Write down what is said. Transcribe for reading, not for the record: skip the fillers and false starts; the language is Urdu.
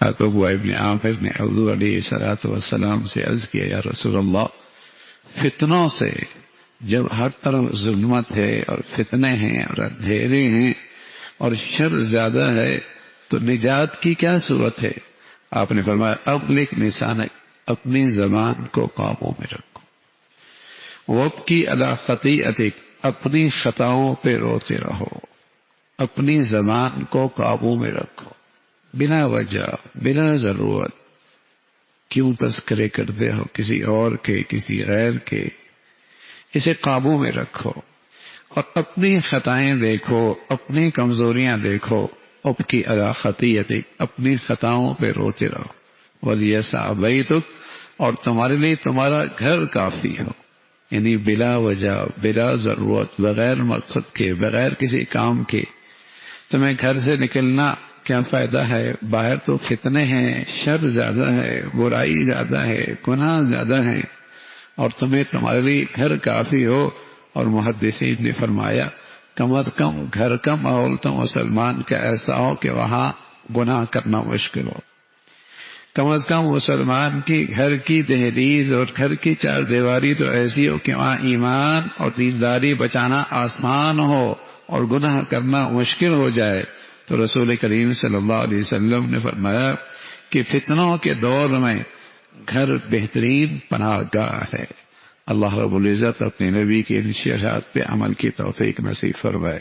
عقبہ ابن عامر نے حضور علیہ السلام سے عرض کیا یا رسول اللہ فتنوں سے جب ہر طرف ظلمت ہے اور فتنے ہیں اور اندھیرے ہیں اور شر زیادہ ہے تو نجات کی کیا صورت ہے؟ آپ نے فرمایا اغلق لسانک، اپنی زبان کو قابو میں رکھو، وابکی علی خطیئتک، اپنی خطاؤں پہ روتے رہو، اپنی زبان کو قابو میں رکھو، بلا وجہ بلا ضرورت کیوں تذکرے کرتے ہو کسی اور کے، کسی غیر کے، اسے قابو میں رکھو اور اپنی خطائیں دیکھو، اپنی کمزوریاں دیکھو، ابکی علی خطیئتک، اپنی خطاؤں پہ روتے رہو، ولیسع بیتک، اور تمہارے لیے تمہارا گھر کافی ہو، یعنی بلا وجہ بلا ضرورت بغیر مقصد کے بغیر کسی کام کے تمہیں گھر سے نکلنا کیا فائدہ ہے؟ باہر تو فتنے ہیں، شر زیادہ ہے، برائی زیادہ ہے، گناہ زیادہ ہے، اور تمہیں تمہارے لیے گھر کافی ہو۔ اور محدثین نے فرمایا کم از کم گھر کا ماحول تو مسلمان کا ایسا ہو کہ وہاں گناہ کرنا مشکل ہو، کم از کم مسلمان کی گھر کی دہلیز اور گھر کی چار دیواری تو ایسی ہو کہ وہاں ایمان اور دینداری بچانا آسان ہو اور گناہ کرنا مشکل ہو جائے۔ تو رسول کریم صلی اللہ علیہ وسلم نے فرمایا کہ فتنوں کے دور میں گھر بہترین پناہ گاہ ہے۔ اللہ رب العزت اپنے نبی کے ارشادات پہ عمل کی توفیق نصیب فرمائے۔